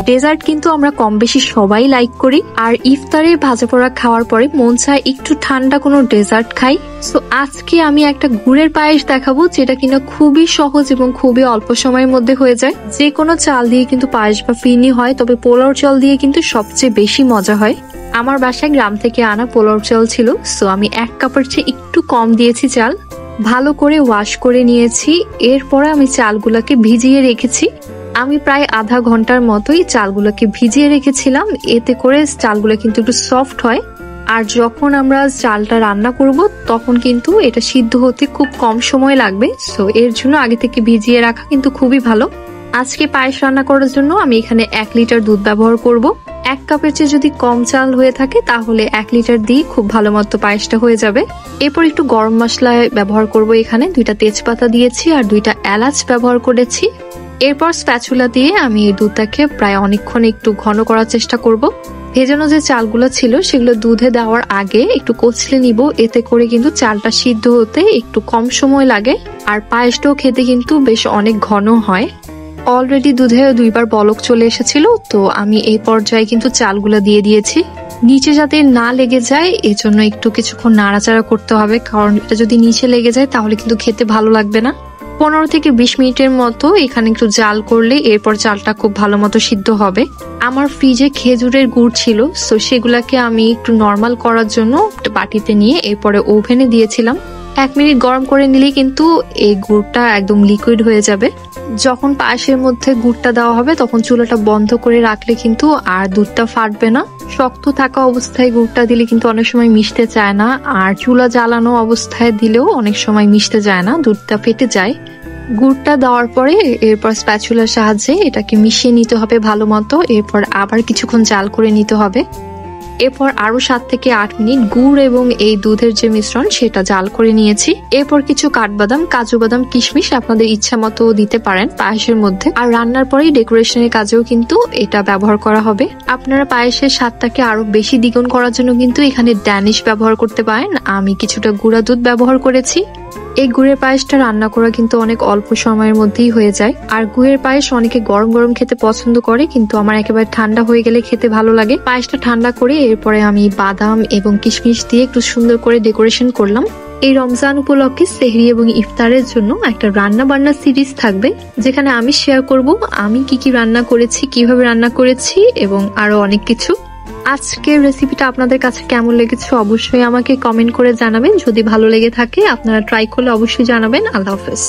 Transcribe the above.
Dessert কিন্তু আমরা কম বেশি সবাই লাইক করি, আর ইফতারে ভাজা পোড়া খাওয়ার পরে মন চায় একটু ঠান্ডা কোনো ডেজার্ট খাই। তো আজকে আমি একটা গুড়ের পায়েস দেখাবো, যেটা কিনা খুবই সহজ এবং খুবই অল্প সময়ের মধ্যে হয়ে যায়। যে কোনো চাল দিয়ে কিন্তু পায়েস বা ফিরনি হয়, তবে পোলাও চাল দিয়ে কিন্তু সবচেয়ে বেশি মজা হয়। আমার বাসায় গ্রাম থেকে আনা পোলাও চাল ছিল, সো আমি 1 কাপের চেয়ে একটু কম দিয়েছি চাল। ভালো করে ওয়াশ করে নিয়েছি। এরপরে আমি চালগুলোকে ভিজিয়ে রেখেছি। আমি প্রায় আধা ঘন্টার মতোই চালগুলোকে ভিজিয়ে রেখেছিলাম, এতে করে চালগুলো কিন্তু একটু সফট হয়। আর যখন আমরা চালটা রান্না করব তখন কিন্তু এটা সিদ্ধ হতে খুব কম সময় লাগবে, সো এর জন্য আগে থেকে ভিজিয়ে রাখা কিন্তু খুবই ভালো। আজকে পায়েস রান্না করার জন্য আমি এখানে 1 লিটার দুধ ব্যবহার করব। 1 কাপের চেয়ে যদি কম চাল হয়ে থাকে তাহলে 1 লিটার দিয়ে খুব ভালো মতো পায়েসটা হয়ে যাবে। এরপর একটু গরম মশলা ব্যবহার করব, এখানে 2টা তেজপাতা দিয়েছি আর 2টা এলাচ ব্যবহার করেছি। এরপর স্প্যাচুলা দিয়ে আমি এই দুধটাকে প্রায় অনেকক্ষণ একটু ঘন করার চেষ্টা করব। ভেজানো যে চালগুলো ছিল সেগুলো দুধে দেওয়ার আগে একটু কচলে নিব, এতে করে কিন্তু চালটা সিদ্ধ হতে একটু কম সময় লাগে আর পায়েসটাও খেতে কিন্তু বেশ অনেক ঘন হয়। অলরেডি দুধে 2বার বলক চলে এসেছিল, তো আমি এই পর্যায়ে কিন্তু চালগুলো দিয়ে দিয়েছি। নিচে যাতে না লেগে যায় এজন্য একটু কিছুক্ষণ নাড়াচাড়া করতে হবে, কারণ এটা যদি নিচে লেগে যায় তাহলে কিন্তু খেতে ভালো লাগবে না। 15 থেকে 20 মিনিটের মতো এখানে একটু জাল করলে এরপর চালটা খুব ভালো মতো সিদ্ধ হবে। আমার ফ্রিজে খেজুরের গুড় ছিল, সো সেগুলাকে আমি একটু নরমাল করার জন্য বাটিতে নিয়ে এরপরে ওভেনে দিয়েছিলাম। 1 মিনিট গরম করে নিলেই কিন্তু এই গুড়টা একদম লিকুইড হয়ে যাবে। যখন পায়েসের মধ্যে গুড়টা দেওয়া হবে তখন চুলাটা বন্ধ করে রাখলে কিন্তু আর দুধটা ফাটবে না। শক্ত থাকা অবস্থায় গুড়টা দিলে কিন্তু অনেক সময় মিশতে চায় না, আর চুলা জ্বালানো অবস্থায় দিলেও অনেক সময় মিশতে যায় না, দুধটা ফেটে যায়। গুড়টা দেওয়ার পরে এরপর স্প্যাচুলার সাহায্যে এটাকে মিশিয়ে নিতে হবে ভালো মতো। এরপর আবার কিছুক্ষণ জাল করে নিতে হবে। এরপর আরো 7 থেকে 8 মিনিট গুড় এবং এই দুধের যে মিশ্রণ সেটা জাল করে নিয়েছি। এরপর কিছু কাঠবাদাম, কাজু বাদাম, কিশমিশ আপনাদের ইচ্ছা মতো দিতে পারেন পায়েসের মধ্যে। আর রান্নার পরেই ডেকোরেশনের কাজেও কিন্তু এটা ব্যবহার করা হবে। আপনারা পায়েসের স্বাদটাকে আরো বেশি দ্বিগুণ করার জন্য কিন্তু এখানে ড্যানিশ ব্যবহার করতে পারেন। আমি কিছুটা গুঁড়া দুধ ব্যবহার করেছি। এই গুড়ের পায়েসটা রান্না করা কিন্তু অনেক অল্প সময়ের মধ্যেই হয়ে যায়। আর গুড়ের পায়েস অনেকে গরম গরম খেতে পছন্দ করে, কিন্তু আমার একেবারে ঠান্ডা হয়ে গেলে খেতে ভালো লাগে। পায়েসটা ঠান্ডা করে এরপরে আমি বাদাম এবং কিশমিশ দিয়ে একটু সুন্দর করে ডেকোরেশন করলাম। এই রমজান উপলক্ষে সেহরি এবং ইফতারের জন্য একটা রান্না বান্না সিরিজ থাকবে, যেখানে আমি শেয়ার করব আমি কি কি রান্না করেছি, কিভাবে রান্না করেছি এবং আরো অনেক কিছু। আজকের রেসিপিটা আপনাদের কাছে কেমন লেগেছে অবশ্যই আমাকে কমেন্ট করে জানাবেন। যদি ভালো লেগে থাকে আপনারা ট্রাই করলে অবশ্যই জানাবেন। আল্লাহ হাফেজ।